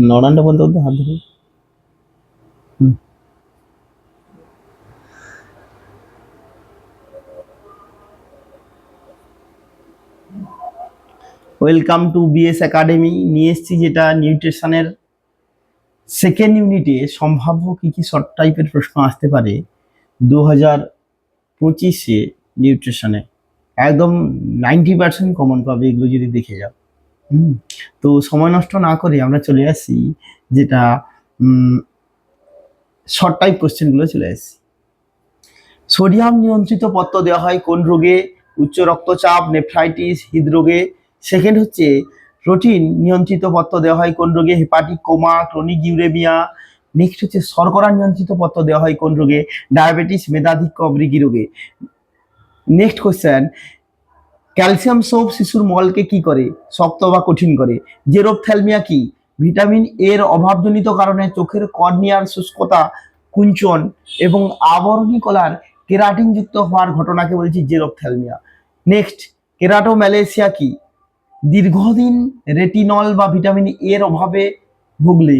নড়ানটা বলতে বলতে হাত ধরে। Welcome to BS academy. নিয়ে এসেছি যেটা নিউট্রিশনের সেকেন্ড ইউনিটে সম্ভাব্য কি কি শর্ট টাইপের প্রশ্ন আসতে পারে 2025-এ নিউট্রিশনে। একদম 90% কমন পাবে এগুলো যদি দেখে যাও। তো সময় নষ্ট না করে আমরা চলে আসি যেটা শর্ট টাইপ কোশ্চেনগুলো চলে আসি। সোডিয়াম নিয়ন্ত্রিত পত্র দেওয়া হয় কোন রোগে? উচ্চ রক্তচাপ, নেফ্রাইটিস, হৃদরোগে। সেকেন্ড হচ্ছে প্রোটিন নিয়ন্ত্রিত পত্র দেওয়া হয় কোন রোগে? Hepatic coma, chronic uraemia. Next হচ্ছে শর্করা নিয়ন্ত্রিত পত্র দেওয়া হয় কোন রোগে? ডায়াবেটিস, মেধাধিক্য, মৃগী রোগে। নেক্সট কোশ্চেন, ক্যালসিয়াম সোপ শিশুর মলকে কি করে? শক্ত বা কঠিন করে। জেরোপথ্যালমিয়া কি? ভিটামিন এর অভাবজনিত কারণে চোখের কর্নিয়ার শুষ্কতা, কুঞ্চন এবং আবরণী কলার কেরাটিনযুক্ত হওয়ার ঘটনাকে বলছি জেরোপথ্যালমিয়া। নেক্সট, কেরাটোম্যালেসিয়া কি? দীর্ঘদিন রেটিনল বা ভিটামিন এর অভাবে ভুগলে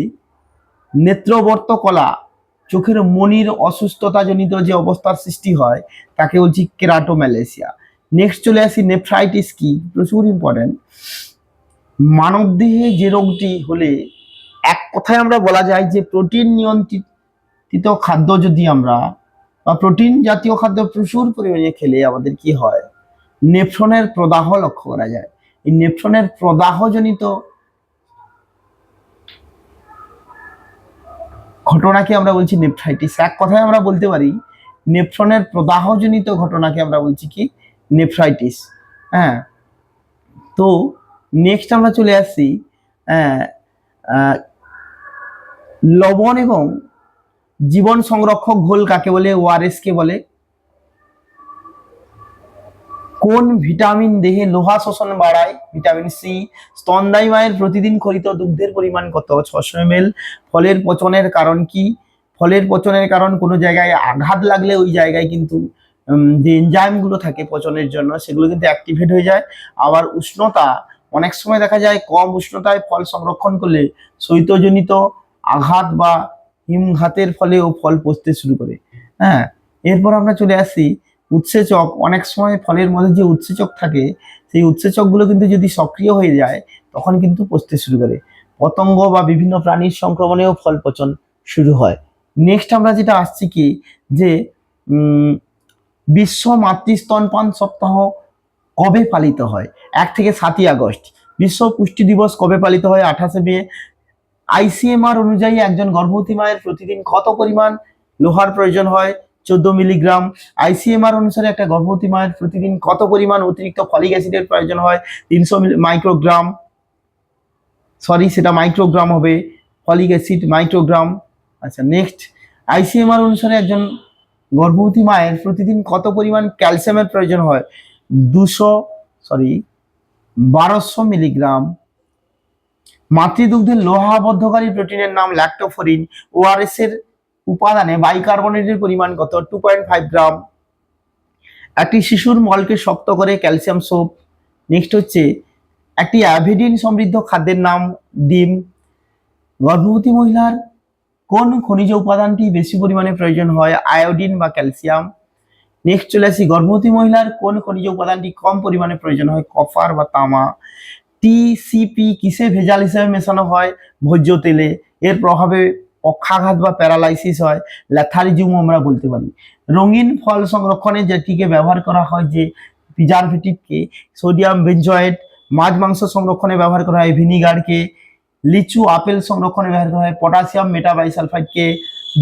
নেত্রবর্ত কলা, চোখের মনির অসুস্থতাজনিত যে অবস্থার সৃষ্টি হয় তাকে বলছি কেরাটোম্যালেসিয়া। নেক্সট চলে আসি, নেফ্রাইটিস কি? প্রচুর ইম্পর্টেন্ট। মানবদেহে যে রোগটি হলে এক কথায় আমরা বলা যায় যে প্রোটিন নিয়ন্ত্রিত খাদ্য যদি আমরা বা প্রোটিন জাতীয় খাদ্য প্রচুর পরিমাণে খেলে আমাদের কি হয়? নেফ্রনের প্রদাহ লক্ষ্য করা যায়। এই নেফ্রনের প্রদাহজনিত ঘটনাকে আমরা বলছি নেফ্রাইটিস। এক কথায় আমরা বলতে পারি নেফ্রনের প্রদাহজনিত ঘটনাকে আমরা বলছি কি? নেফ্রাইটিস। হ্যাঁ, তো নেক্সট আমরা চলে আসছি লবণ এবং জীবন সংরক্ষক ঘোল কাকে বলে? ওআরএস কে বলে। কোন ভিটামিন দেহে লোহা শোষণ বাড়ায়? Vitamin C. স্তন্যদায়ী মায়ের প্রতিদিন খরিত দুগ্ধের পরিমাণ কত? 600 ml। ফলের পচনের কারণ কি? ফলের পচনের কারণ কোনো জায়গায় আঘাত লাগলে ওই জায়গায় কিন্তু যে এনজাইমগুলো থাকে পচনের জন্য সেগুলো কিন্তু অ্যাক্টিভেট হয়ে যায়। আবার উষ্ণতা, অনেক সময় দেখা যায় কম উষ্ণতায় ফল সংরক্ষণ করলে শৈত্যজনিত আঘাত বা হিমঘাতের ফলেও ফল পচতে শুরু করে। হ্যাঁ, এরপর আমরা চলে আসি উৎসেচক। অনেক সময় ফলের মধ্যে যে উৎসেচক থাকে সেই উৎসেচকগুলো কিন্তু যদি সক্রিয় হয়ে যায় তখন কিন্তু পচতে শুরু করে। পতঙ্গ বা বিভিন্ন প্রাণীর সংক্রমণেও ফল পচন শুরু হয়। নেক্সট আমরা যেটা আসছি কি যে বিশ্ব মাতৃ স্তনপান সপ্তাহ কবে পালিত হয়? 1 থেকে 7ই আগস্ট। বিশ্ব পুষ্টি দিবস কবে পালিত হয়? 28শে মে। আইসিএমআর অনুযায়ী একজন গর্ভবতী মায়ের প্রতিদিন কত পরিমাণ লোহার প্রয়োজন হয়? 14 মিলিগ্রাম। আইসিএমআর অনুসারে একটা গর্ভবতী মায়ের প্রতিদিন কত পরিমাণ অতিরিক্ত ফলিক অ্যাসিডের প্রয়োজন হয়? 300 মাইক্রোগ্রাম। সরি, সেটা মাইক্রোগ্রাম হবে, ফলিক অ্যাসিড মাইক্রোগ্রাম। আচ্ছা, নেক্সট, আইসিএমআর অনুসারে একজন গর্ভবতী মায়ের প্রতিদিন কত পরিমাণ ক্যালসিয়ামের প্রয়োজন হয়? 1200 মিলিগ্রাম। মাতৃদুগ্ধের লোহাবদ্ধকারী প্রোটিনের নাম ল্যাক্টোফোরিন। ওআরএস এর উপাদানে বাইকার্বনেটের পরিমাণ কত? 2.5 গ্রাম। একটি শিশুর মলকে শক্ত করে ক্যালসিয়াম সোপ। নেক্সট হচ্ছে একটি অ্যাভিডিন সমৃদ্ধ খাদ্যের নাম ডিম। গর্ভবতী মহিলার কোন খনিজ উপাদানটি বেশি পরিমাণে প্রয়োজন হয়? আয়োডিন বা ক্যালসিয়াম। নেক্সট চলে আসি, গর্ভবতী মহিলার কোন খনিজ উপাদানটি কম পরিমাণে প্রয়োজন হয়? কপার বা তামা। টিসিপি কিসে ভেজাল হিসেবে মেশানো হয়? ভোজ্য তেলে। এর প্রভাবে পক্ষাঘাত বা প্যারালাইসিস হয়, ল্যাথারিজিউম আমরা বলতে পারি। রঙিন ফল সংরক্ষণে যেটিকে ব্যবহার করা হয় যে প্রিজারভেটিভকে? Sodium benzoate. মাছ মাংস সংরক্ষণে ব্যবহার করা হয় ভিনিগারকে। লিচু আপেল সংরক্ষণে ব্যবহার করা হয় পটাশিয়াম মেটাবাইসালফাইডকে।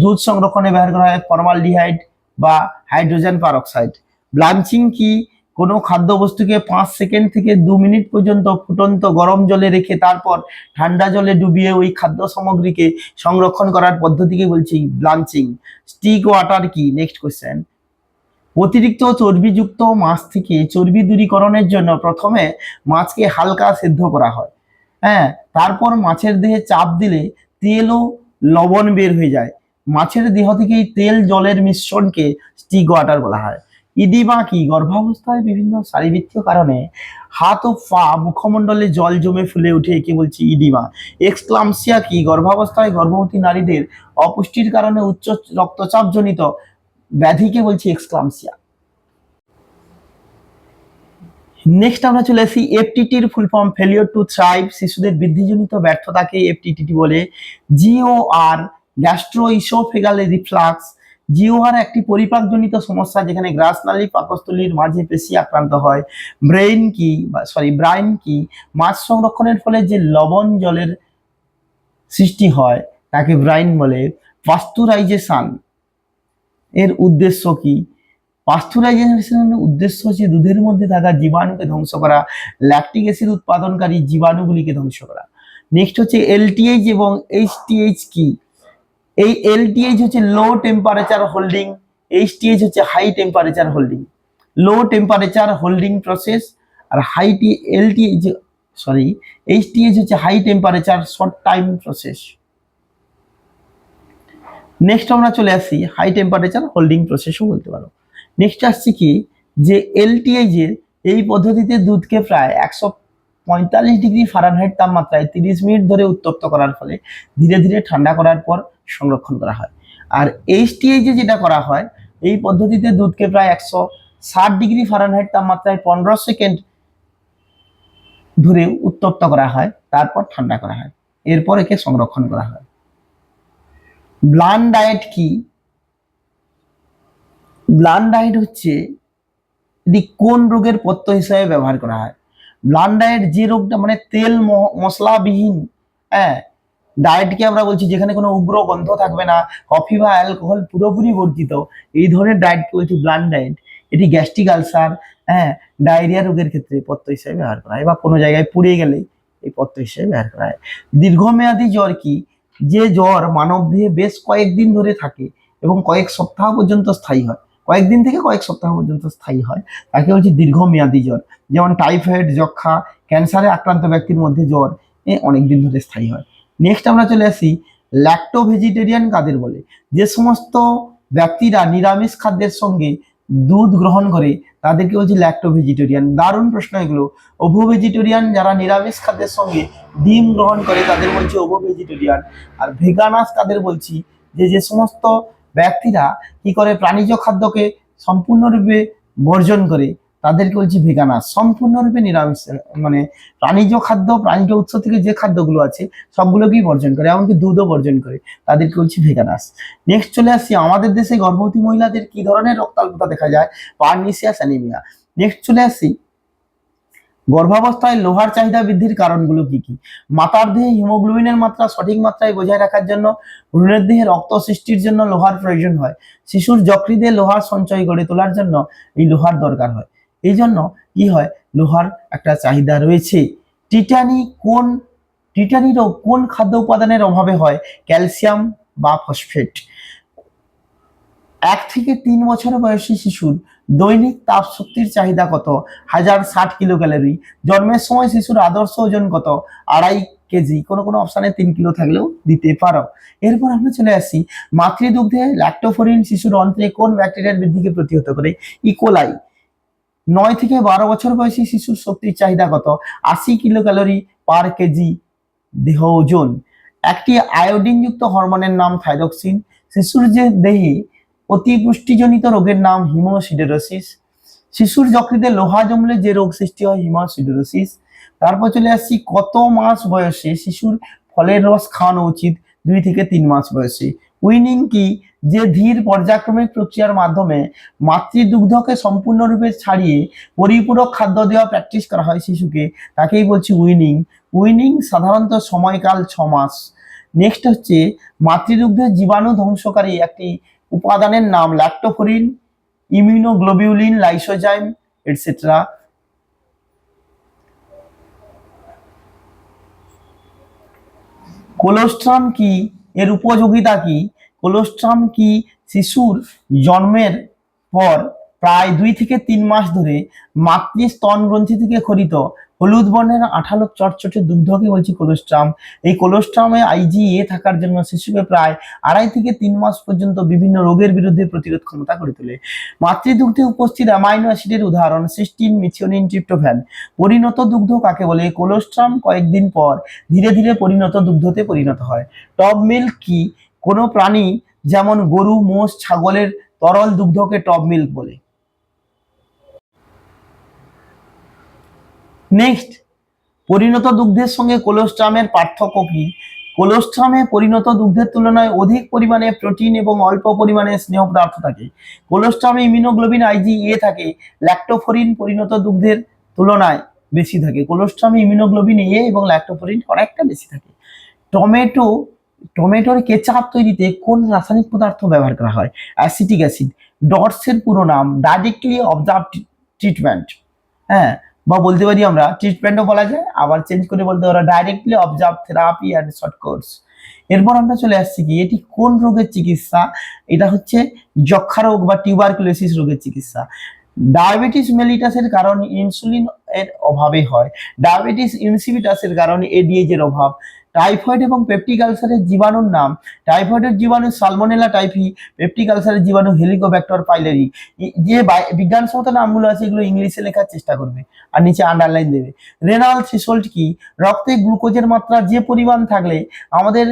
দুধ সংরক্ষণে ব্যবহার করা হয় ফর্মালডিহাইড বা হাইড্রোজেন পারক্সাইড। ব্লাঞ্চিং কি? কোনো খাদ্যবস্তুকে 5 সেকেন্ড থেকে 2 মিনিট পর্যন্ত ফুটন্ত গরম জলে রেখে তারপর ঠান্ডা জলে ডুবিয়ে ওই খাদ্য সামগ্রীকে সংরক্ষণ করার পদ্ধতিকে বলছি ব্লাঞ্চিং। স্টিক ওয়াটার কি? নেক্সট কোশ্চেন, অতিরিক্ত চর্বিযুক্ত মাছ থেকে চর্বি দূরীকরণের জন্য প্রথমে মাছকে হালকা সেদ্ধ করা হয়। হ্যাঁ, তারপর মাছের দেহে চাপ দিলে তেল ও লবণ বের হয়ে যায়। মাছের দেহ থেকে এই তেল জলের মিশ্রণকে স্টিক ওয়াটার বলা হয়। ইডিমা কি? গর্ভাবস্থায় বিভিন্ন শারীরবৃত্তীয় কারণে হাত ও পা মুখমণ্ডলে জল জমে ফুলে উঠে, একে বলছি ইডিমা। এক্সক্লামসিয়া কি? গর্ভাবস্থায় গর্ভবতী নারীদের অপুষ্টির কারণে উচ্চ রক্তচাপ জনিত ব্যাধিকে বলছি এক্সক্লামসিয়া। নেক্সট আমরা চলে আসি এফটিটির full form failure to thrive, শিশুদের বৃদ্ধিজনিত ব্যর্থতাকে এফটিটি বলে। GOR gastro oesophageal reflux, GOR একটি পরিপাকজনিত সমস্যা যেখানে গ্রাসনালী পাকস্থলীর মাঝে পেশি আক্রান্ত হয়। ব্রাইন কি? মাছ সংরক্ষণের ফলে যে লবণ জলের সৃষ্টি হয় তাকে ব্রাইন বলে। পাস্তুরাইজেশন এর উদ্দেশ্য কি? পাস্তুরাইজেশনের উদ্দেশ্য হচ্ছে দুধের মধ্যে থাকা জীবাণুকে ধ্বংস করা, ল্যাকটিক অ্যাসিড উৎপাদনকারী জীবাণুগুলিকে ধ্বংস করা। নেক্সট হচ্ছে এলটিএইচ এবং এইচটিএইচ কি? এই এলটিএইচ হচ্ছে লো টেম্পারেচার হোল্ডিং, এইচটিএইচ হচ্ছে high temperature holding. Low temperature holding process আর এইচটিএইচ হচ্ছে high temperature short time process. Next আমরা চলে আসি হাই টেম্পারেচার হোল্ডিং প্রসেসও বলতে পারো। নেক্সট আসছে কি, যে এলটিআইজ এর এই পদ্ধতিতে দুধকে প্রায় 145 ডিগ্রি ফারেনহাইট তাপমাত্রায় 30 মিনিট ধরে উত্তপ্ত করার ফলে ধীরে ধীরে ঠান্ডা করার পর সংরক্ষণ করা হয়। আর এইচটিআইজ এ যেটা করা হয়, এই পদ্ধতিতে দুধকে প্রায় 160 ডিগ্রি ফারেনহাইট তাপমাত্রায় 15 সেকেন্ড ধরে উত্তপ্ত করা হয়, তারপর ঠান্ডা করা হয়, এরপর একে সংরক্ষণ করা হয়। ব্লান্ট ডায়েট কি? ব্লান্ট ডায়েট হচ্ছে এটি কোন রোগের পথ্য হিসেবে ব্যবহার করা হয়? ব্লান্ট ডায়েট যে রোগটা মানে তেল মশলাবিহীন ডায়েটকে আমরা বলছি, যেখানে কোনো উগ্র গন্ধ থাকবে না, কফি বা অ্যালকোহল পুরোপুরি বর্জিত, এই ধরনের ডায়েটকে বলছি ব্লান্ট ডায়েট। এটি গ্যাস্ট্রিক আলসার, ডায়রিয়া রোগের ক্ষেত্রে পথ্য হিসেবে ব্যবহার করা হয়, বা কোনো জায়গায় পুড়ে গেলে এই পথ্য হিসেবে ব্যবহার করা হয়। দীর্ঘমেয়াদী জ্বর কি? যে জ্বর মানব দেহে বেশ কয়েকদিন ধরে থাকে এবং কয়েক সপ্তাহ পর্যন্ত স্থায়ী হয়, কয়েকদিন থেকে কয়েক সপ্তাহ পর্যন্ত স্থায়ী হয়, তাকে বলছি দীর্ঘমেয়াদী জ্বর। যেমন টাইফয়েড, যক্ষা, ক্যান্সারে আক্রান্ত ব্যক্তির মধ্যে জ্বর অনেকদিন ধরে স্থায়ী হয়। নেক্সট আমরা চলে আসি ল্যাক্টো ভেজিটেরিয়ান কাদের বলে? যে সমস্ত ব্যক্তিরা নিরামিষ খাদ্যের সঙ্গে দুধ গ্রহণ করে তাদেরকে বলছি ল্যাক্টো ভেজিটেরিয়ান। দারুণ প্রশ্ন এগুলো। ওভো ভেজিটেরিয়ান যারা নিরামিষ খাদ্যের সঙ্গে ডিম গ্রহণ করে তাদের বলছি ওভো ভেজিটেরিয়ান। আর ভেগানাস কাদের বলছি? যে সমস্ত ব্যক্তিরা কি করে প্রাণীজ খাদ্যকে সম্পূর্ণরূপে বর্জন করে তাদেরকে বলছি ভেগানাস। সম্পূর্ণরূপে নিরামিষ মানে প্রাণীজ খাদ্য, প্রাণীজ উৎস থেকে যে খাদ্যগুলো আছে সবগুলোকেই বর্জন করে, এমনকি দুধও বর্জন করে, তাদেরকে বলছি ভেগানাস। নেক্সট চলে আসছি আমাদের দেশে গর্ভবতী মহিলাদের কি ধরনের রক্তাল্পতা দেখা যায়? পারনিসিয়াস অ্যানিমিয়া। নেক্সট চলে আসছি গর্ভাবস্থায় লোহার চাহিদা বৃদ্ধির কারণগুলো কি কি? মাতার দেহে হিমোগ্লোবিনের মাত্রা সঠিক মাত্রায় বজায় রাখার জন্য ভ্রূণের দেহে রক্ত সৃষ্টির জন্য লোহার প্রয়োজন হয়। শিশুর যকৃতে লোহার সঞ্চয় গড়ে তোলার জন্য এই লোহার দরকার হয়, এই জন্য কি হয়, লোহার একটা চাহিদা রয়েছে। টিটানি রোগ কোন খাদ্য উপাদানের অভাবে হয়? ক্যালসিয়াম বা ফসফেট। 1 থেকে 3 বছর বয়সী শিশুর দৈনিক তাপ শক্তির চাহিদা কত? 1060 কিলো ক্যালোরি। জন্মের সময় শিশুর আদর্শ ওজন কত? 2.5 কেজি। কোনো অপশানে 3 কিলো থাকলেও দিতে পারো। এরপর আমরা চলে আসি মাতৃদুগ্ধে ল্যাক্টোফোরিন শিশুর অন্ত্রে কোন ব্যাকটেরিয়ার বৃদ্ধিকে প্রতিহত করে? ইকোলাই। 9 থেকে 12 বছর বয়সী শিশুর শক্তির চাহিদা কত? 80 কিলো ক্যালোরি পার কেজি দেহ ওজন। একটি আয়োডিনযুক্ত হরমোনের নাম থাইরক্সিন। শিশুর যে দেহে অতিপুষ্টিজনিত রোগের নাম হিমোসিডেরোসিস। শিশুর যকৃতে লোহা জমলে যে রোগ সৃষ্টি হয় হিমোসিডেরোসিস। তারপর চলে আসছি কত মাস বয়সে শিশুর ফলের রস খাওয়ানো উচিত? 2 থেকে 3 মাস বয়সে। উইনিং কি? যে ধীর পর্যায়ক্রমিক প্রক্রিয়ার মাধ্যমে মাতৃদুগ্ধকে সম্পূর্ণরূপে ছাড়িয়ে পরিপূরক খাদ্য দেওয়া প্র্যাকটিস করা হয় শিশুকে, তাকেই বলছি উইনিং। উইনিং সাধারণত সময়কাল 6 মাস। নেক্সট হচ্ছে মাতৃদুগ্ধের জীবাণু ধ্বংসকারী একটি উপাদানের নাম ল্যাক্টোফোরিন, ইমিউনোগ্লোবিউলিন, লাইসোজাইম এটসেট্রা। কোলোস্ট্রাম কি? এর উপযোগিতা কি? কোলোস্ট্রাম কি শিশুর জন্মের পর প্রায় 2 থেকে 3 মাস ধরে মাতৃ স্তন গ্রন্থি থেকে খরিত হলুদ বর্ণের আঠালো চটচটে দুগ্ধকে বলছি কোলোস্ট্রাম। এই কোলোস্ট্রামে IgA থাকার জন্য শিশুকে প্রায় 2.5 থেকে 3 মাস পর্যন্ত বিভিন্ন রোগের বিরুদ্ধে প্রতিরোধ ক্ষমতা করে তোলে। মাতৃদুগ্ধে উপস্থিত অ্যামাইনো অ্যাসিডের উদাহরণ সিস্টিন, মিথিওনিন, ট্রিপ্টোফ্যান। পরিণত দুগ্ধ কাকে বলে? কোলোস্ট্রাম কয়েকদিন পর ধীরে ধীরে পরিণত দুগ্ধতে পরিণত হয়। টপ মিল্ক কি? কোনো প্রাণী যেমন গরু, মোষ, ছাগলের তরল দুগ্ধকে টপ মিল্ক বলে। নেক্সট, পরিণত দুগ্ধের সঙ্গে কোলোস্ট্রামের পার্থক্য কি? কোলোস্ট্রামে পরিণত দুগ্ধের তুলনায় অধিক পরিমাণে প্রোটিন এবং অল্প পরিমাণে স্নেহ পদার্থ থাকে। কোলোস্ট্রামে ইমিউনোগ্লোবিন IgA থাকে, ল্যাক্টোফোরিন পরিণত দুগ্ধের তুলনায় বেশি থাকে। কোলোস্ট্রামে ইমিউনোগ্লোবিন A এবং ল্যাক্টোফোরিন অনেকটা বেশি থাকে। টমেটোর কেচাপ তৈরিতে কোন রাসায়নিক পদার্থ ব্যবহার করা হয়? Acetic acid. ডটসের পুরো নাম? Directly observe treatment. হ্যাঁ, বা বলতে পারি আমরা ট্রিটমেন্টও বলা যায়, আবার চেঞ্জ করে বলতে পারি directly observe therapy and short course. এরপর আমরা চলে আসছি কি, এটি কোন রোগের চিকিৎসা? এটা হচ্ছে যক্ষা রোগ বা টিউবারকুলোসিস রোগের চিকিৎসা। ডায়াবেটিস মেলিটাসের কারণ ইনসুলিন এর অভাবে হয়। ডায়াবেটিস ইনসিপিটাসের কারণ ADH এর অভাব। টাইফয়েড এবং পেপটিক আলসারের জীবাণুর নাম? টাইফয়েডের জীবাণু সালমোনেলা টাইফি, পেপটিক আলসারের জীবাণু হেলিকোব্যাক্টর পাইলেরি। যে বিজ্ঞানসম্মত নামগুলো আছে এগুলো ইংলিশে লেখার চেষ্টা করবে আর নিচে আন্ডারলাইন দেবে। রেনাল থ্রেশহোল্ড কি? রক্তে গ্লুকোজের মাত্রা যে পরিমাণ থাকলে আমাদের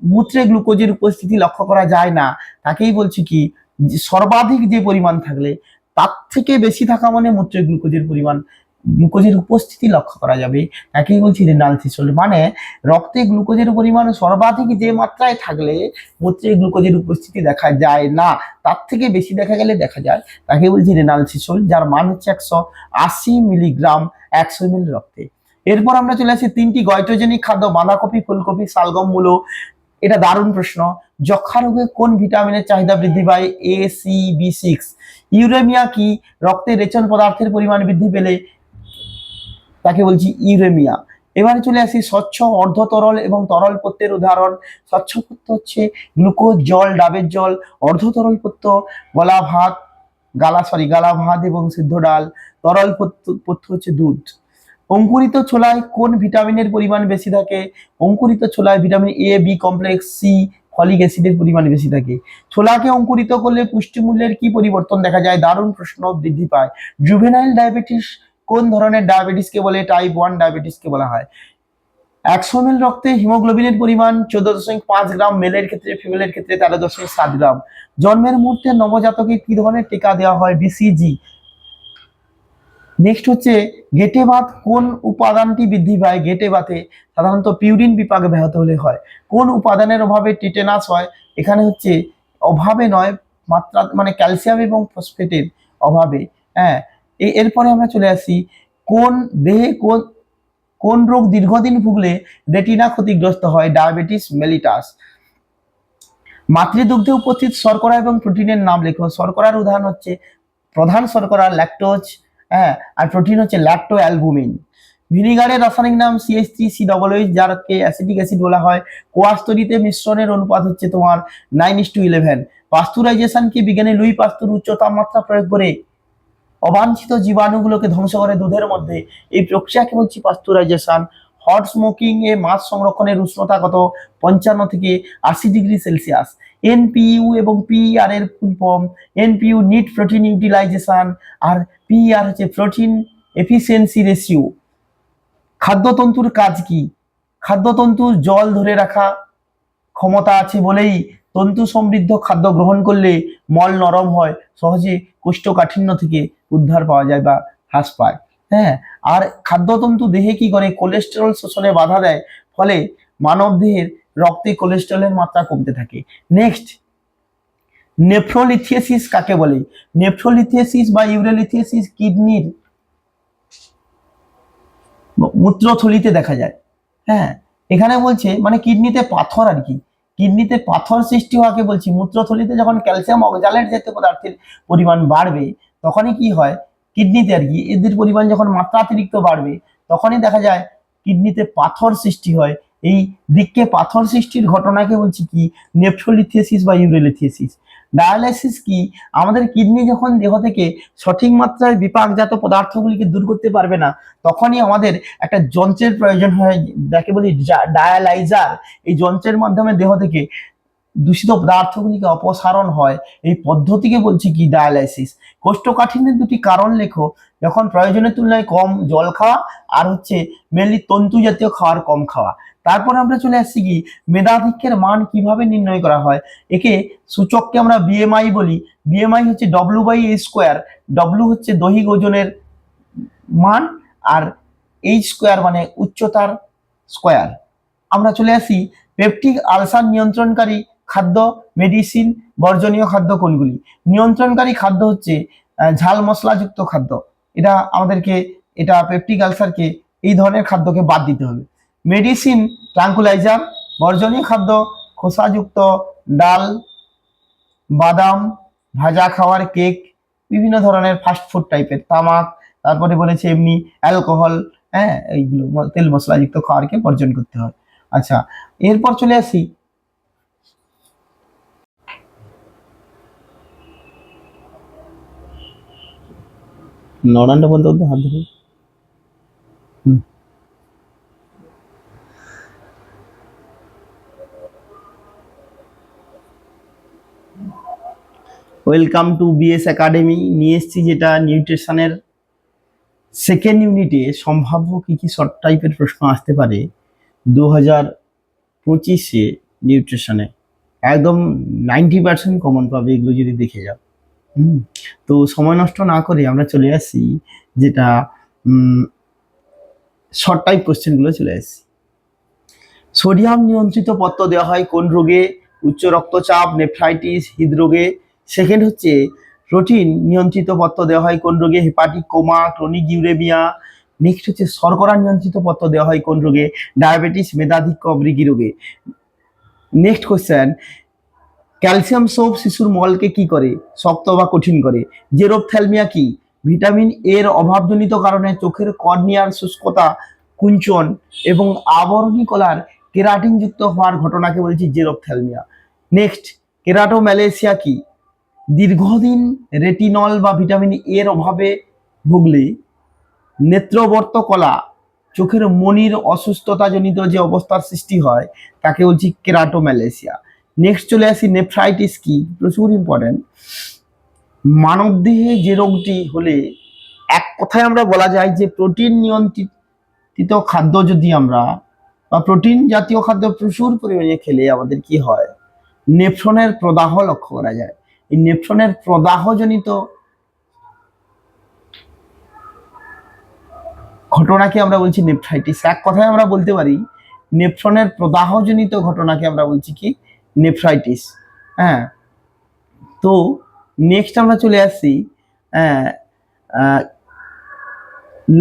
মূত্রে গ্লুকোজের উপস্থিতি লক্ষ্য করা যায় না, তাকেই বলছি কি, সর্বাধিক যে পরিমাণ থাকলে তার থেকে বেশি থাকা মানে মূত্রে গ্লুকোজের উপস্থিতি লক্ষ্য করা যাবে, তাকেই বলছি রেনাল থ্রেশহোল্ড। মানে রক্তে গ্লুকোজের পরিমাণ সর্বাধিক যে মাত্রায় থাকলে মূত্রে গ্লুকোজের উপস্থিতি দেখা যায় না, তার থেকে বেশি দেখা গেলে দেখা যায়, তাকে বলছি রেনাল থ্রেশহোল্ড, যার মান হচ্ছে 180 মিলিগ্রাম 100 ml রক্তে। এরপর আমরা চলে আসি 3টি গয়টোজেনিক খাদ্য: বাঁধাকপি, ফুলকপি, শালগম, মূলো। এটা দারুণ প্রশ্ন। যক্ষা রোগে কোন ভিটামিনের চাহিদা বৃদ্ধি পায়? A, C, B6। ইউরেমিয়া কি? রক্তে রেচন পদার্থের পরিমাণ বৃদ্ধি পেলে তাকে বলছি ইউরেমিয়া। এবারে চলে আসি স্বচ্ছ, অর্ধ তরল এবং তরল পথ্যের উদাহরণ। স্বচ্ছ পথ্য হচ্ছে গ্লুকোজ, জল, ডাবের জল। অর্ধ তরল পথ্য গালা ভাত এবং সিদ্ধ ডাল। তরল পথ্য হচ্ছে দুধ। অঙ্কুরিত ছোলায় কোন ভিটামিনের পরিমাণ বেশি থাকে? অঙ্কুরিত ছোলায় vitamin A, B complex, C, folic অ্যাসিডের পরিমাণ বেশি থাকে। ছোলাকে অঙ্কুরিত করলে পুষ্টিমূল্যের কি পরিবর্তন দেখা যায়? দারুণ প্রশ্ন, বৃদ্ধি পায়। জুভেনাইল ডায়াবেটিস কোন ধরনের ডায়াবেটিসকে বলে? টাইপ 1 ডায়াবেটিসকে বলা হয়। 100 ml রক্তে হিমোগ্লোবিনের পরিমাণ 14.5 গ্রাম, মেলের ক্ষেত্রে, ফিমেলের ক্ষেত্রে 13.7 গ্রাম। জন্মের মুহূর্তে নবজাতকে কি ধরনের টিকা দেওয়া হয়? BCG। নেক্সট হচ্ছে গেটে বাত কোন উপাদানটি বৃদ্ধি পায়? গেটে বাতে সাধারণত পিউরিন বিপাক ব্যাহত হলে হয়। কোন উপাদানের অভাবে টিটেনাস হয়? এখানে হচ্ছে অভাবে নয়, মাত্রা মানে ক্যালসিয়াম এবং ফসফেটের অভাবে। হ্যাঁ, এরপরে আমরা চলে আসি কোন দেহে কোন রোগ দীর্ঘদিন ভুগলে রেটিনা ক্ষতিগ্রস্ত হয়? Diabetes mellitus. মাতৃদুগ্ধে উপস্থিত শর্করা এবং প্রোটিনের নাম লেখো। শর্করার উদাহরণ হচ্ছে প্রধান শর্করা ল্যাকটোজ, হ্যাঁ, আর প্রোটিন হচ্ছে ল্যাকটো অ্যালবুমিন। ভিনিগারের রাসায়নিক নাম CH3COOH, যাকে অ্যাসিটিক অ্যাসিড বলা হয়। কোয়াশ তৈরিতে মিশ্রণের অনুপাত হচ্ছে তোমার 9:11। পাস্তুরাইজেশন কি? বিজ্ঞানী লুই পাস্তুর উচ্চ তাপমাত্রা প্রয়োগ করে অবাঞ্ছিত জীবাণুগুলোকে ধ্বংস করে দুধের মধ্যে, এই প্রক্রিয়াকে বলছি পাস্তুরাইজেশন। হট স্মোকিং এ মাছ সংরক্ষণের উষ্ণতা কত? 55 থেকে 80 ডিগ্রি সেলসিয়াস। NPU এবং PER এর full form? NPU net protein utilisation, আর PER হচ্ছে প্রোটিন এফিসিয়েন্সি রেশিও। খাদ্যতন্তুর কাজ কি? খাদ্যতন্তুর জল ধরে রাখা ক্ষমতা আছে বলেই তন্তু সমৃদ্ধ খাদ্য গ্রহণ করলে মল নরম হয়, সহজে কোষ্ঠকাঠিন্য থেকে উদ্ধার পাওয়া যায় বা হ্রাস পায়। হ্যাঁ, আর খাদ্যতন্তু দেহে কি করে? কোলেস্টেরল শোষণে বাধা দেয়, ফলে মানব দেহের রক্তে কোলেস্টেরলের মাত্রা কমতে থাকে। নেক্সট, নেফ্রোলিথিয়াসিস কাকে বলে? নেফ্রোলিথিয়াসিস বা ইউরেলিথিয়াসিস কিডনির মূত্রথলিতে দেখা যায়। হ্যাঁ, এখানে বলছে মানে কিডনিতে পাথর আর কি, কিডনিতে পাথর সৃষ্টি হওয়াকে বলছি। মূত্রথলিতে যখন ক্যালসিয়াম অক্সালেট জাতীয় পদার্থের পরিমাণ বাড়বে তখনই কি হয়, কিডনিতে আর কি এদের পরিমাণ যখন মাত্রাতিরিক্ত বাড়বে তখনই দেখা যায় কিডনিতে পাথর সৃষ্টি হয়। এই বৃক্কে পাথর সৃষ্টির ঘটনাকে বলছি কি নেফ্রোলিথিয়াসিস বা ইউরেলিথিয়াসিস। ডায়ালাইসিস কি, আমাদের কিডনি যখন দেহ থেকে সঠিক মাত্রায় বিপাকজাত পদার্থগুলিকে দূর করতে পারবে না, তখনই আমাদের একটা যন্ত্রের প্রয়োজন হয়, যাকে বলি ডায়ালাইজার। এই যন্ত্রের মাধ্যমে দেহ থেকে দূষিত পদার্থগুলিকে অপসারণ হয়, এই পদ্ধতিকে বলছি কি ডায়ালাইসিস। কোষ্ঠকাঠিন্যের দুটি কারণ লেখো, যখন প্রয়োজনের তুলনায় কম জল খাওয়া, আর হচ্ছে মেনলি তন্তু জাতীয় খাবার কম খাওয়া। তারপর আমরা চলে আসছি কি মেধাধিক্যের মান কিভাবে নির্ণয় করা হয়। একে সূচককে আমরা বিএমআই বলি। বিএমআই হচ্ছে W/A²। ডব্লিউ হচ্ছে দৈহিক ওজনের মান, আর H² মানে উচ্চতার স্কোয়ার। আমরা চলে আসি পেপটিক আলসার নিয়ন্ত্রণকারী খাদ্য, মেডিসিন, বর্জনীয় খাদ্য কোনগুলি। নিয়ন্ত্রণকারী খাদ্য হচ্ছে ঝাল মশলাযুক্ত খাদ্য। এটা পেপটিক আলসারকে এই ধরনের খাদ্যকে বাদ দিতে হবে। Medicine tranquilliser. বর্জনীয় খাদ্য খোসাযুক্ত ডাল, বাদাম, ভাজা খাওয়ার, কেক, বিভিন্ন ধরনের ফাস্ট ফুড টাইপের, তামাক, তারপরে বলেছে এমনি অ্যালকোহল, হ্যাঁ এইগুলো তেল মশলাযুক্ত খাবারকে বর্জন করতে হয়। আচ্ছা, এরপর চলে আসি নড়ানটা বলতে বলতে হাত ধরে। Welcome to BS academy. নিয়ে এসছি যেটা নিউট্রিশনের সেকেন্ড ইউনিটে সম্ভাব্য কি কি শর্ট টাইপের প্রশ্ন আসতে পারে 2025-এ নিউট্রিশনে। একদম 90% কমন পাবে এগুলো যদি দেখে যাও। তো সময় নষ্ট না করে আমরা চলে আসি যেটা শর্ট টাইপ কোশ্চেনগুলো চলে আসি। সোডিয়াম নিয়ন্ত্রিত পথ্য দেওয়া হয় কোন রোগে? উচ্চ রক্তচাপ, নেফ্রাইটিস, হৃদরোগে। সেকেন্ড হচ্ছে প্রোটিন নিয়ন্ত্রিত পথ্য দেওয়া হয় কোন রোগে? Hepatic coma, chronic uraemia. Next হচ্ছে শর্করা নিয়ন্ত্রিত পথ্য দেওয়া হয় কোন রোগে? ডায়াবেটিস, মেধাধিক্য, মৃগী রোগে। নেক্সট কোশ্চেন, ক্যালসিয়াম সোপ শিশুর মলকে কি করে? শক্ত বা কঠিন করে। জেরোপথ্যালমিয়া কি? ভিটামিন এর অভাবজনিত কারণে চোখের কর্নিয়ার শুষ্কতা, কুঞ্চন এবং আবরণী কলার কেরাটিন যুক্ত হওয়ার ঘটনাকে বলছি জেরোপথ্যালমিয়া। নেক্সট, কেরাটোম্যালেসিয়া কি? দীর্ঘদিন রেটিনল বা ভিটামিন এর অভাবে ভুগলে নেত্রবর্ত কলা, চোখের মনির অসুস্থতাজনিত যে অবস্থার সৃষ্টি হয় তাকে বলছি কেরাটোম্যালেসিয়া। নেক্সট চলে আসি নেফ্রাইটিস কি? প্রচুর ইম্পর্টেন্ট। মানবদেহে যে রোগটি হলে এক কথায় আমরা বলা যায় যে প্রোটিন নিয়ন্ত্রিত খাদ্য যদি আমরা বা প্রোটিন জাতীয় খাদ্য প্রচুর পরিমাণে খেলে আমাদের কি হয়? নেফ্রনের প্রদাহ লক্ষ্য করা যায়। এই নেফ্রনের প্রদাহজনিত ঘটনাকে আমরা বলছি নেফ্রাইটিস। এক কথায় আমরা বলতে পারি নেফ্রনের প্রদাহজনিত ঘটনাকে আমরা বলছি কি নেফ্রাইটিস। হ্যাঁ, তো নেক্সট আমরা চলে আসছি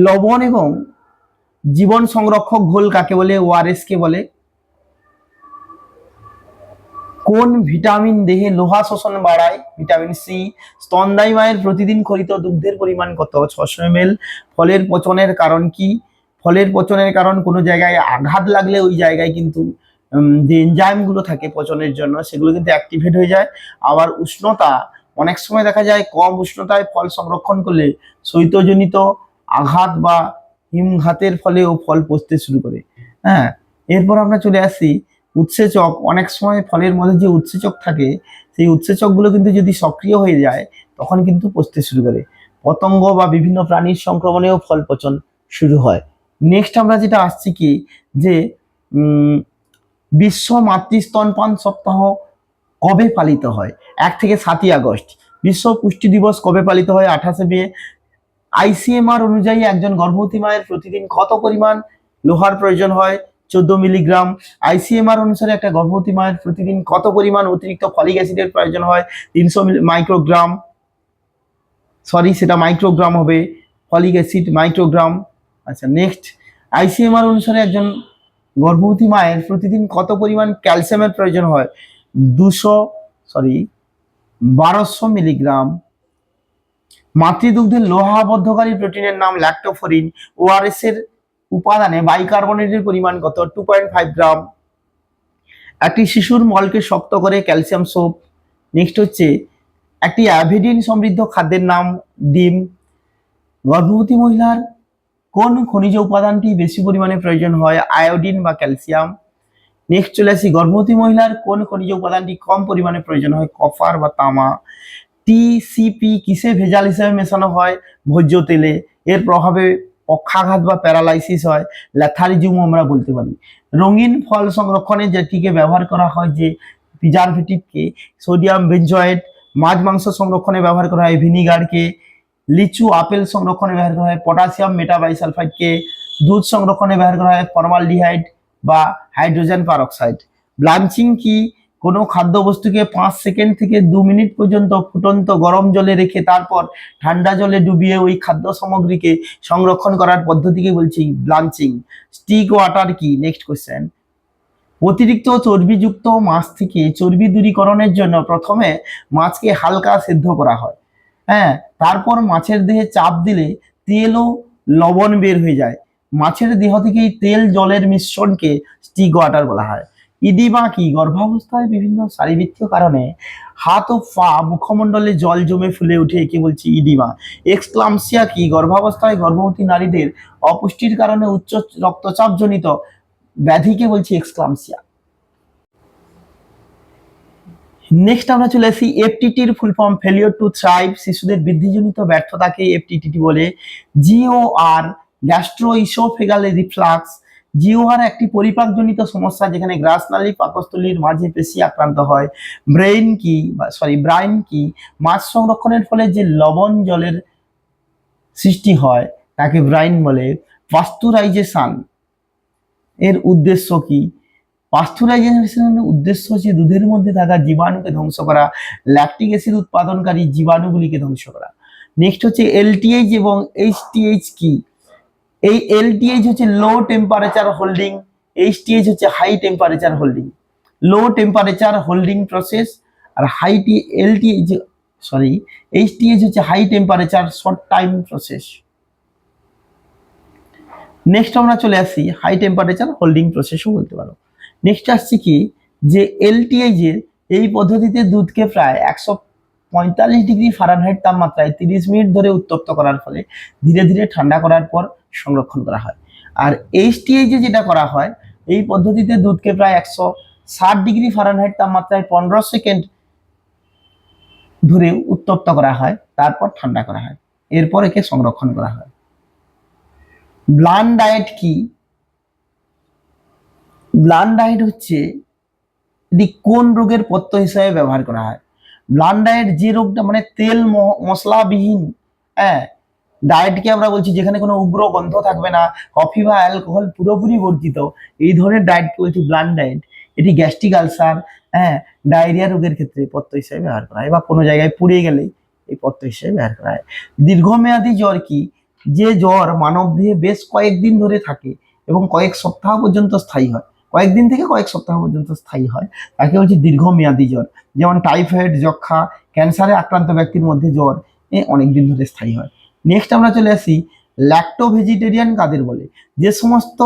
লবণ এবং জীবন সংরক্ষক ঘোল কাকে বলে? ওআরএস কে বলে। কোন ভিটামিন দেহে লোহা শোষণ বাড়ায়? Vitamin C. স্তনদায়ী মায়ের প্রতিদিন খরিত দুগ্ধের পরিমাণ কত? 600 ml। ফলের পচনের কারণ কি? ফলের পচনের কারণ কোনো জায়গায় আঘাত লাগলে ওই জায়গায় কিন্তু যে এনজাইমগুলো থাকে পচনের জন্য সেগুলো কিন্তু অ্যাক্টিভেট হয়ে যায়। আবার উষ্ণতা, অনেক সময় দেখা যায় কম উষ্ণতায় ফল সংরক্ষণ করলে শৈত্যজনিত আঘাত বা হিমঘাতের ফলেও ফল পচতে শুরু করে। হ্যাঁ, এরপর আমরা চলে আসি উৎসেচক। অনেক সময় ফলের মধ্যে যে উৎসেচক থাকে সেই উৎসেচকগুলো কিন্তু যদি সক্রিয় হয়ে যায় তখন কিন্তু পচতে শুরু করে। পতঙ্গ বা বিভিন্ন প্রাণীর সংক্রমণেও ফল পচন শুরু হয়। নেক্সট আমরা যেটা আসছি কি যে বিশ্ব মাতৃ স্তনপান সপ্তাহ কবে পালিত হয়? 1 থেকে 7ই আগস্ট। বিশ্ব পুষ্টি দিবস কবে পালিত হয়? 28শে মে। আইসিএমআর অনুযায়ী একজন গর্ভবতী মায়ের প্রতিদিন কত পরিমাণ লোহার প্রয়োজন হয়? 14 মিলিগ্রাম। আইসিএমআর অনুসারে একটা গর্ভবতী মায়ের প্রতিদিন কত পরিমাণ অতিরিক্ত ফলিক অ্যাসিডের প্রয়োজন হয়? 300 মাইক্রোগ্রাম। সরি, সেটা মাইক্রোগ্রাম হবে, ফলিক অ্যাসিড মাইক্রোগ্রাম। আচ্ছা, নেক্সট, আইসিএমআর অনুসারে একজন গর্ভবতী মায়ের প্রতিদিন কত পরিমাণ ক্যালসিয়ামের প্রয়োজন হয়? 1200 মিলিগ্রাম। মাতৃদুগ্ধের লোহা বদ্ধকারী প্রোটিনের নাম ল্যাক্টোফরিন। ওআরএস এর উপাদানে বাইকার্বনেটের পরিমাণ কত? 2.5 গ্রাম। একটি শিশুর মলকে শক্ত করে ক্যালসিয়াম সোপ। নেক্সট হচ্ছে একটি অ্যাভিডিন সমৃদ্ধ খাদ্যের নাম ডিম। গর্ভবতী মহিলার কোন খনিজ উপাদানটি বেশি পরিমাণে প্রয়োজন হয়? আয়োডিন বা ক্যালসিয়াম। নেক্সট চলে আসি, গর্ভবতী মহিলার কোন খনিজ উপাদানটি কম পরিমাণে প্রয়োজন হয়? কপার বা তামা। টিসিপি কিসে ভেজাল হিসেবে মেশানো হয়? ভোজ্য তেলে। এর প্রভাবে পক্ষাঘাত বা প্যারালাইসিস হয়, ল্যাথারিজম আমরা বলতে পারি। রঙিন ফল সংরক্ষণে যেটিকে ব্যবহার করা হয়, যে প্রিজারভেটিভকে, সোডিয়াম বেনজয়েট। মাছ মাংস সংরক্ষণে ব্যবহার করা হয় ভিনিগারকে। লিচু আপেল সংরক্ষণে ব্যবহার করা হয় পটাশিয়াম মেটাবাইসালফাইডকে। দুধ সংরক্ষণে ব্যবহার করা হয় ফর্মালডিহাইড বা হাইড্রোজেন পারঅক্সাইড। ব্লাঞ্চিং কি? কোনো খাদ্যবস্তুকে 5 সেকেন্ড থেকে 2 মিনিট পর্যন্ত ফুটন্ত গরম জলে রেখে তারপর ঠান্ডা জলে ডুবিয়ে ওই খাদ্য সামগ্রীকে সংরক্ষণ করার পদ্ধতিকে বলছি ব্লাঞ্চিং। স্টিক ওয়াটার কি? Next question. অতিরিক্ত চর্বিযুক্ত মাছ থেকে চর্বি দূরীকরণের জন্য প্রথমে মাছকে হালকা সেদ্ধ করা হয়, হ্যাঁ, তারপর মাছের দেহে চাপ দিলে তেল ও লবণ বের হয়ে যায়। মাছের দেহ থেকে এই তেল জলের মিশ্রণকে স্টিক ওয়াটার বলা হয়। ইডিমা কি? গর্ভাবস্থায় বিভিন্ন শারীরবৃত্তীয় কারণে হাত ও পা মুখমণ্ডলে জল জমে ফুলে উঠে, একে বলছি ইডিমা। এক্সক্লামসিয়া কি? গর্ভাবস্থায় গর্ভবতী নারীদের অপুষ্টির কারণে উচ্চ রক্তচাপজনিত ব্যাধিকে বলছি এক্সক্লামসিয়া। নেক্সট আমরা চলে আসি এফটিটির full form failure to thrive. শিশুদের বৃদ্ধিজনিত ব্যর্থতাকে এফটিটি বলে। GOR gastro oesophageal reflux. GOR একটি পরিপাকজনিত সমস্যা যেখানে গ্রাসনালী পাকস্থলীর মাঝে পেশি আক্রান্ত হয়। ব্রাইন কি? মাছ সংরক্ষণের ফলে যে লবণ জলের সৃষ্টি হয় তাকে ব্রাইন বলে। পাস্তুরাইজেশন এর উদ্দেশ্য কি? পাস্তুরাইজেশনের উদ্দেশ্য হচ্ছে দুধের মধ্যে থাকা জীবাণুকে ধ্বংস করা, ল্যাকটিক অ্যাসিড উৎপাদনকারী জীবাণুগুলিকে ধ্বংস করা। নেক্সট হচ্ছে এলটিএইচ এবং এইচটিএইচ কি? এই এলটিএইচ হচ্ছে লো টেম্পারেচার হোল্ডিং, এইচটিএইচ হচ্ছে high temperature holding. Low temperature holding process আর এইচটিএইচ হচ্ছে high temperature short time process. Next আমরা চলে আসি হাই টেম্পারেচার হোল্ডিং প্রসেসও বলতে পারো। নেক্সট আসছি কি, যে এলটিআইজ এর এই পদ্ধতিতে দুধকে প্রায় 145 ডিগ্রি ফারেনহাইট তাপমাত্রায় 30 মিনিট ধরে উত্তপ্ত করার ফলে ধীরে ধীরে ঠান্ডা করার পর সংরক্ষণ করা হয়। আর এইচটিআইজ যেটা করা হয়, এই পদ্ধতিতে দুধকে প্রায় 160 ডিগ্রি ফারেনহাইট তাপমাত্রায় 15 সেকেন্ড ধরে উত্তপ্ত করা হয়, তারপর ঠান্ডা করা হয়, এরপর একে সংরক্ষণ করা হয়। ব্লান্ট ডায়েট কি? ব্লান্ট ডায়েট হচ্ছে এটি কোন রোগের পথ্য হিসেবে ব্যবহার করা হয়? ব্লান্ট ডায়েট যে রোগটা মানে তেল মশলাবিহীন, হ্যাঁ, ডায়েটকে আমরা বলছি যেখানে কোনো উগ্র গন্ধ থাকবে না, কফি বা অ্যালকোহল পুরোপুরি বর্জিত, এই ধরনের ডায়েটকে বলছি ব্লান্ট ডায়েট। এটি গ্যাস্ট্রিক আলসার, হ্যাঁ, ডায়রিয়া রোগের ক্ষেত্রে পথ্য হিসেবে ব্যবহার করা হয়, বা কোনো জায়গায় পুড়ে গেলেই এই পথ্য হিসেবে ব্যবহার করা হয়। দীর্ঘমেয়াদী জ্বর কি? যে জ্বর মানব দেহে বেশ কয়েকদিন ধরে থাকে এবং কয়েক সপ্তাহ পর্যন্ত স্থায়ী হয়, কয়েকদিন থেকে কয়েক সপ্তাহ পর্যন্ত স্থায়ী হয়, তাকে বলছি দীর্ঘমেয়াদী জ্বর। যেমন টাইফয়েড, যক্ষা, ক্যান্সারে আক্রান্ত ব্যক্তির মধ্যে জ্বর অনেকদিন ধরে স্থায়ী হয়। নেক্সট আমরা চলে আসি ল্যাক্টো ভেজিটেরিয়ান কাদের বলে? যে সমস্ত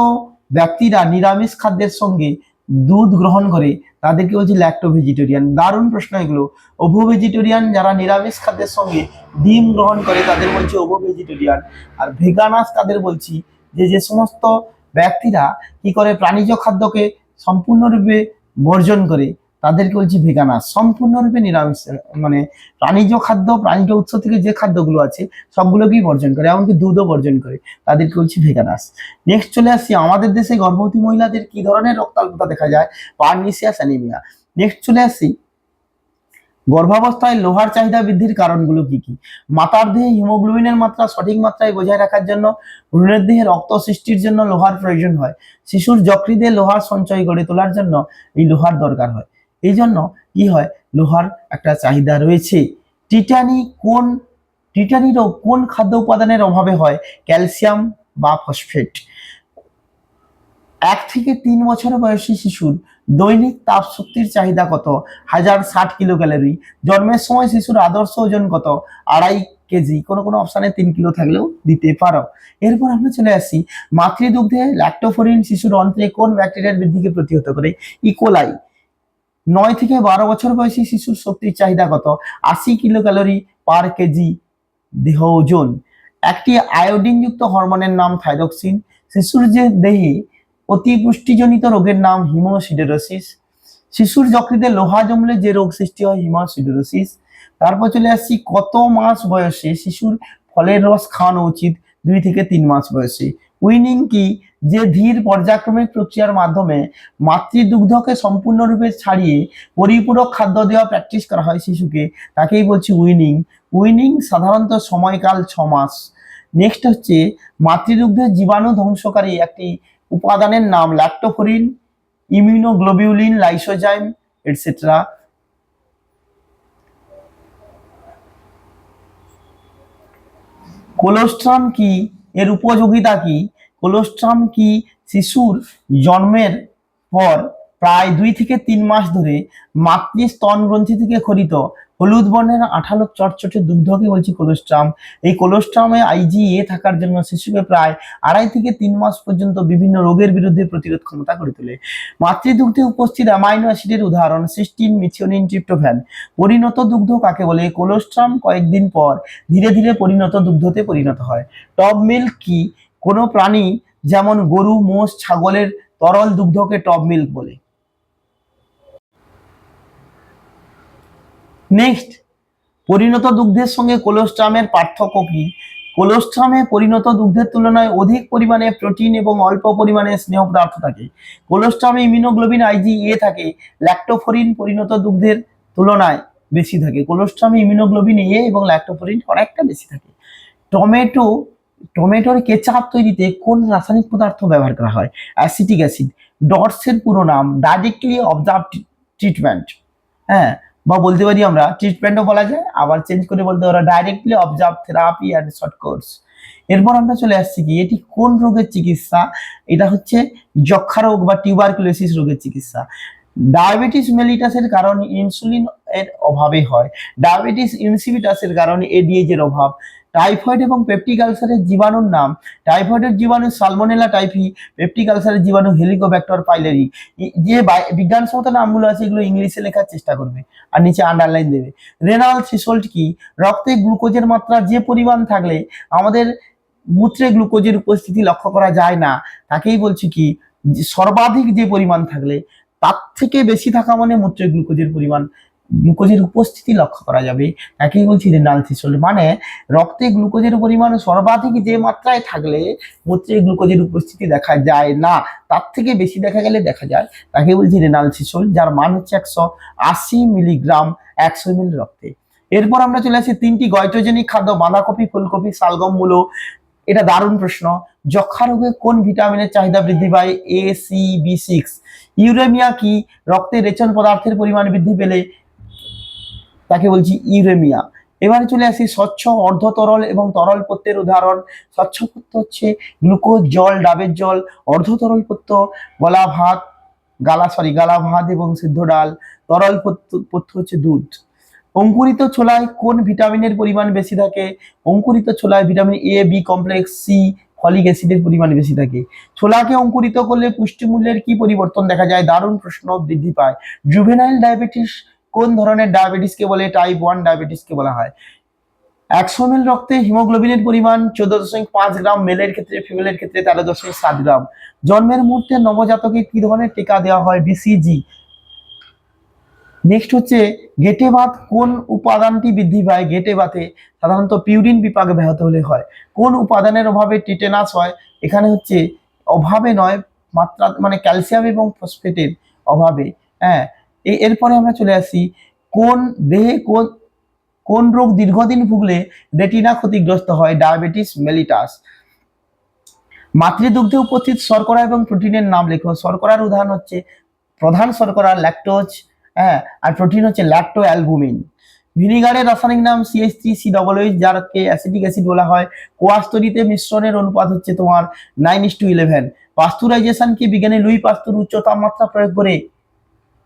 ব্যক্তিরা নিরামিষ খাদ্যের সঙ্গে দুধ গ্রহণ করে তাদেরকে বলছি ল্যাক্টো ভেজিটেরিয়ান। দারুণ প্রশ্ন এগুলো। ওভো ভেজিটেরিয়ান যারা নিরামিষ খাদ্যের সঙ্গে ডিম গ্রহণ করে তাদের বলছি ওভো ভেজিটেরিয়ান। আর ভেগানাস তাদের বলছি যে সমস্ত ব্যক্তিরা কি করে প্রাণীজ খাদ্যকে সম্পূর্ণরূপে বর্জন করে তাদেরকে বলছি ভেগানাস। সম্পূর্ণরূপে নিরামিষ মানে প্রাণীজ খাদ্য, প্রাণীজ উৎস থেকে যে খাদ্যগুলো আছে সবগুলোকেই বর্জন করে, এমনকি দুধও বর্জন করে, তাদেরকে বলছি ভেগানাস। নেক্সট চলে আসছি আমাদের দেশে গর্ভবতী মহিলাদের কি ধরনের রক্তাল্পতা দেখা যায়? পারনিসিয়াস অ্যানিমিয়া। নেক্সট চলে আসছি গর্ভাবস্থায় লোহার চাহিদা বৃদ্ধির কারণগুলো কি কি? মাতার দেহে হিমোগ্লোবিনের মাত্রা সঠিক মাত্রায় বজায় রাখার জন্য ভ্রূণের দেহে রক্ত সৃষ্টির জন্য লোহার প্রয়োজন হয়। শিশুর যকৃতে লোহার সঞ্চয় গড়ে তোলার জন্য এই লোহার দরকার হয়, এই জন্য কি হয়, লোহার একটা চাহিদা রয়েছে। টিটানি রোগ কোন খাদ্য উপাদানের অভাবে হয়? ক্যালসিয়াম বা ফসফেট। 1 থেকে 3 বছর বয়সী শিশুর দৈনিক তাপ শক্তির চাহিদা কত? 1060 কিলো ক্যালোরি। জন্মের সময় শিশুর আদর্শ ওজন কত? 2.5 কেজি, কোনো কোনো অপশানে 3 কিলো থাকলেও দিতে পারো। এরপর আমরা চলে আসি মাতৃদুগ্ধে ল্যাক্টোফোরিন শিশুর অন্ত্রে কোন ব্যাকটেরিয়ার বৃদ্ধিকে প্রতিহত করে? ইকোলাই। 9 থেকে 12 বছর বয়সী শিশুর শক্তির চাহিদা কত? 80 কিলো ক্যালোরি পার কেজি দেহ ওজন। একটি আয়োডিনযুক্ত হরমোনের নাম থাইরক্সিন। শিশুর যে দেহে অতিপুষ্টিজনিত রোগের নাম হিমোসিডেরোসিস। শিশুর যকৃতে লোহা জমলে যে রোগ সৃষ্টি হয় হিমোসিডেরোসিস। তারপর চলে আসছি কত মাস বয়সে শিশুর ফলের রস খাওয়ানো উচিত? 2 থেকে 3 মাস বয়সে। উইনিং কি? যে ধীর পর্যায়ক্রমিক প্রক্রিয়ার মাধ্যমে মাতৃদুগ্ধকে সম্পূর্ণরূপে ছাড়িয়ে পরিপূরক খাদ্য দেওয়া প্র্যাকটিস করা হয় শিশুকে, তাকেই বলছি উইনিং। উইনিং সাধারণত সময়কাল 6 মাস। নেক্সট হচ্ছে মাতৃদুগ্ধের জীবাণু ধ্বংসকারী একটি উপাদানের নাম ল্যাক্টোফোরিন, ইমিউনোগ্লোবিউলিন, লাইসোজাইম এটসেট্রা। কোলোস্ট্রাম কি? এর উপযোগিতা কি? কোলোস্ট্রাম কি শিশুর জন্মের পর প্রায় 2 থেকে 3 মাস ধরে মাতৃ স্তন গ্রন্থি থেকে খরিত হলুদ বর্ণের আঠালো চটচটে দুগ্ধকে বলছি কোলোস্ট্রাম। এই কোলোস্ট্রামে আইজিএ থাকার জন্য শিশুকে প্রায় 2.5 থেকে 3 মাস পর্যন্ত বিভিন্ন রোগের বিরুদ্ধে প্রতিরোধ ক্ষমতা করে তোলে। মাতৃদুগ্ধে উপস্থিত অ্যামাইনো অ্যাসিডের উদাহরণ সিস্টিন, মিথিওনিন, ট্রিপ্টোফ্যান। পরিণত দুগ্ধ কাকে বলে? কোলোস্ট্রাম কয়েকদিন পর ধীরে ধীরে পরিণত দুগ্ধতে পরিণত হয়। টপ মিল্ক কি? কোনো প্রাণী যেমন গরু, মোষ, ছাগলের তরল দুগ্ধকে টপ মিল্ক বলে। নেক্সট, পরিণত দুগ্ধের সঙ্গে কোলোস্ট্রামের পার্থক্য কি? কোলোস্ট্রামে পরিণত দুগ্ধের তুলনায় অধিক পরিমাণে প্রোটিন এবং অল্প পরিমাণে স্নেহ পদার্থ থাকে। কোলোস্ট্রামে ইমিউনোগ্লোবিন আইজিএ থাকে, ল্যাক্টোফোরিন পরিণত দুগ্ধের তুলনায় বেশি থাকে। কোলোস্ট্রামে ইমিউনোগ্লোবিন এ এবং ল্যাক্টোফোরিন অনেকটা বেশি থাকে। টমেটোর কেচাপ তৈরিতে কোন রাসায়নিক পদার্থ ব্যবহার করা হয়? Acetic acid. ডটসের পুরো নাম ডাইরেক্টলি অবজার্ভ ট্রিটমেন্ট, হ্যাঁ, বা বলতে পারি আমরা ট্রিটমেন্টও বলা যায়, আবার চেঞ্জ করে বলতে পারি directly observe therapy and short course. এরপর আমরা চলে আসছি কি এটি কোন রোগের চিকিৎসা? এটা হচ্ছে যক্ষা রোগ বা টিউবারকুলোসিস রোগের চিকিৎসা। ডায়াবেটিস মেলিটাসের কারণ ইনসুলিন এর অভাবে হয়। ডায়াবেটিস ইনসিপিটাসের কারণে এডিএইচ এর অভাব। টাইফয়েড এবং পেপটিক আলসারের জীবাণুর নাম। টাইফয়েডের জীবাণু সালমোনেলা টাইফি, পেপটিক আলসারের জীবাণু হেলিকোব্যাক্টর পাইলেরি। যে বিজ্ঞানসম্মত নামগুলো আছে এগুলো ইংলিশে লেখার চেষ্টা করবে আর নিচে আন্ডারলাইন দেবে। রেনাল থ্রেশহোল্ড কি? রক্তে গ্লুকোজের মাত্রা যে পরিমাণ থাকলে আমাদের মূত্রে গ্লুকোজের উপস্থিতি লক্ষ্য করা যায় না, তাকেই বলছি কি সর্বাধিক যে পরিমাণ থাকলে তার থেকে বেশি থাকা মানে মূত্রে গ্লুকোজের উপস্থিতি লক্ষ্য করা যাবে, তাকেই বলছি রেনাল থ্রেশহোল্ড। মানে রক্তে গ্লুকোজের পরিমাণ সর্বাধিক যে মাত্রায় থাকলে মূত্রে গ্লুকোজের উপস্থিতি দেখা যায় না, তার থেকে বেশি দেখা গেলে দেখা যায়, তাকে বলছি রেনাল থ্রেশহোল্ড, যার মান হচ্ছে 180 মিলিগ্রাম 100 ml রক্তে। এরপর আমরা চলে আসি 3টি গয়টোজেনিক খাদ্য, বাঁধাকপি, ফুলকপি, শালগম, মূলো। এটা দারুণ প্রশ্ন। যক্ষা রোগে কোন ভিটামিনের চাহিদা বৃদ্ধি পায়? এ, সি, B6। ইউরেমিয়া কি? রক্তে রেচন পদার্থের পরিমাণ বৃদ্ধি পেলে তাকে বলছি ইউরেমিয়া। এবারে চলে আসি স্বচ্ছ, অর্ধ তরল এবং তরল পথ্যের উদাহরণ। স্বচ্ছ পথ্য হচ্ছে গ্লুকোজ, জল, ডাবের জল। অর্ধ তরল পথ্য গালা ভাত এবং সিদ্ধ ডাল। তরল পথ্য হচ্ছে দুধ। অঙ্কুরিত ছোলায় কোন ভিটামিনের পরিমাণ বেশি থাকে? অঙ্কুরিত ছোলায় vitamin A, B complex, C, folic অ্যাসিডের পরিমাণ বেশি থাকে। ছোলাকে অঙ্কুরিত করলে পুষ্টিমূল্যের কি পরিবর্তন দেখা যায়? দারুণ প্রশ্ন, বৃদ্ধি পায়। জুভেনাইল ডায়াবেটিস কোন ধরনের ডায়াবেটিসকে বলে? টাইপ 1 ডায়াবেটিসকে বলা হয়। 100 ml রক্তে হিমোগ্লোবিনের পরিমাণ 14.5 গ্রাম, মেলের ক্ষেত্রে, ফিমেলের ক্ষেত্রে 13.7 গ্রাম। জন্মের মুহূর্তে নবজাতকে কি ধরনের টিকা দেওয়া হয়? BCG। নেক্সট হচ্ছে গেটে বাত কোন উপাদানটি বৃদ্ধি পায়? গেটে বাতে সাধারণত পিউরিন বিপাক ব্যাহত হলে হয়। কোন উপাদানের অভাবে টিটেনাস হয়? এখানে হচ্ছে অভাবে নয়, মাত্রা মানে ক্যালসিয়াম এবং ফসফেটের অভাবে। হ্যাঁ, এরপরে আমরা চলে আসি কোন দেহে কোন রোগ দীর্ঘদিন ভুগলে রেটিনা ক্ষতিগ্রস্ত হয়? Diabetes mellitus. মাতৃদুগ্ধে উপস্থিত শর্করা এবং প্রোটিনের নাম লেখো। শর্করার উদাহরণ হচ্ছে প্রধান শর্করা ল্যাকটোজ, হ্যাঁ, আর প্রোটিন হচ্ছে ল্যাকটো অ্যালবুমিন। ভিনিগারের রাসায়নিক নাম CH3COOH, যাকে অ্যাসিটিক অ্যাসিড বলা হয়। কোয়াশ তৈরিতে মিশ্রণের অনুপাত হচ্ছে তোমার 9:11। পাস্তুরাইজেশন কি? বিজ্ঞানী লুই পাস্তুর উচ্চ তাপমাত্রা প্রয়োগ করে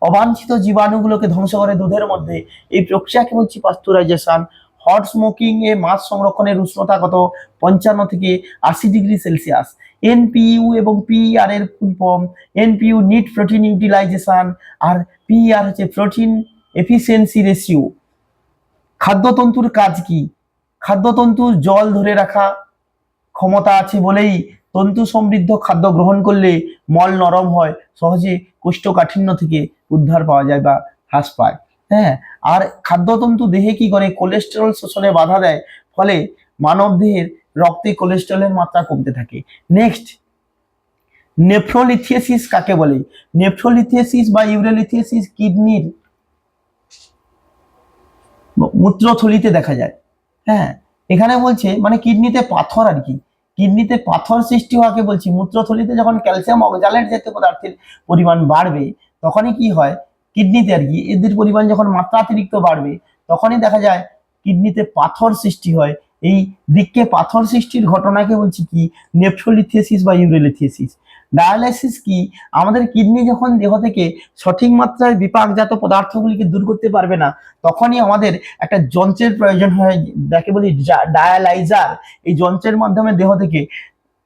অবাঞ্ছিত জীবাণুগুলোকে ধ্বংস করে দুধের মধ্যে, এই প্রক্রিয়াকে বলছি পাস্তুরাইজেশন। হট স্মোকিং এ মাছ সংরক্ষণের উষ্ণতা কত 55 থেকে 80 ডিগ্রি সেলসিয়াস। এনপিইউ এবং পিইআর এর full form, NPU net protein utilisation আর পিইআর হচ্ছে প্রোটিন এফিসিয়েন্সি রেশিও। খাদ্যতন্তুর কাজ কি? খাদ্যতন্তুর জল ধরে রাখা ক্ষমতা আছে বলেই তন্তু সমৃদ্ধ খাদ্য গ্রহণ করলে মল নরম হয়, সহজে কোষ্ঠকাঠিন্য থেকে উদ্ধার পাওয়া যায় বা হ্রাস পায়। হ্যাঁ, আর খাদ্যতন্তু দেহে কি করে? কোলেস্টেরল শোষণে বাধা দেয়, ফলে মানব দেহের রক্তে কোলেস্টেরলের মাত্রা কমতে থাকে। নেক্সট, নেফ্রোলিথিয়াসিস কাকে বলে? নেফ্রোলিথিয়াসিস বা ইউরেলিথিয়াসিস কিডনির মূত্রথলিতে দেখা যায়। হ্যাঁ, এখানে বলছে মানে কিডনিতে পাথর আর কি, কিডনিতে পাথর সৃষ্টি হওয়াকে বলছি। মূত্রথলিতে যখন ক্যালসিয়াম অক্সালেট জাতীয় পদার্থের পরিমাণ বাড়বে, তখনই কি হয় কিডনিতে আর কি, এদের পরিমাণ যখন মাত্রাতিরিক্ত বাড়বে, তখনই দেখা যায় কিডনিতে পাথর সৃষ্টি হয়। এই বৃক্কে পাথর সৃষ্টির ঘটনাকে বলছি কি? নেফ্রোলিথিয়াসিস বা ইউরেলিথিয়াসিস। ডায়ালাইসিস কি? আমাদের কিডনি যখন দেহ থেকে সঠিক মাত্রায় বিপাকজাত পদার্থগুলিকে দূর করতে পারবে না, তখনই আমাদের একটা যন্ত্রের প্রয়োজন হয়, যাকে বলি ডায়ালাইজার। এই যন্ত্রের মাধ্যমে দেহ থেকে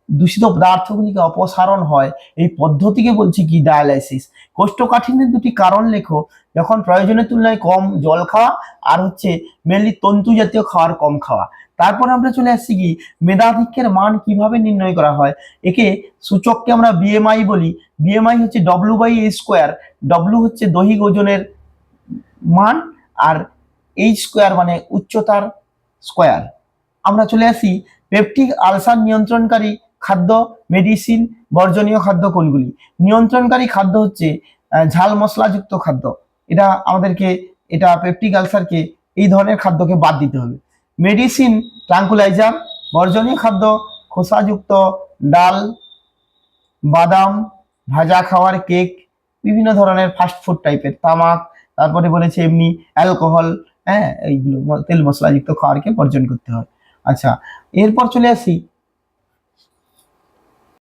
দূষিত পদার্থগুলিকে অপসারণ হয়। এই পদ্ধতিকে বলছি কি? ডায়ালাইসিস। কোষ্ঠকাঠিন্যের দুটি কারণ লেখো। যখন প্রয়োজনের তুলনায় কম জল খাওয়া, আর হচ্ছে মেনলি তন্তু জাতীয় খাবার কম খাওয়া। তারপর আমরা চলে আসছি কি? মেধাধিক্যের মান কিভাবে নির্ণয় করা হয়? একে সূচককে আমরা বিএমআই বলি। বিএমআই হচ্ছে W/A²। ডব্লিউ হচ্ছে দৈহিক ওজনের মান, আর এইচ স্কোয়ার মানে উচ্চতার স্কোয়ার। আমরা চলে আসি পেপটিক আলসার নিয়ন্ত্রণকারী খাদ্য, মেডিসিন, বর্জনীয় খাদ্য কোনগুলি? নিয়ন্ত্রণকারী খাদ্য হচ্ছে ঝাল মশলাযুক্ত খাদ্য। এটা আমাদেরকে, এটা পেপটিক আলসারকে এই ধরনের খাদ্যকে বাদ দিতে হবে। Medicine tranquilliser. বর্জনীয় খাদ্য খোসাযুক্ত ডাল, বাদাম, ভাজা খাওয়ার, কেক, বিভিন্ন ধরনের ফাস্ট ফুড টাইপের, তামাক, তারপরে বলেছে এমনি অ্যালকোহল। হ্যাঁ, এইগুলো তেল মশলাযুক্ত খাবারকে বর্জন করতে হয়। আচ্ছা, এরপর চলে আসি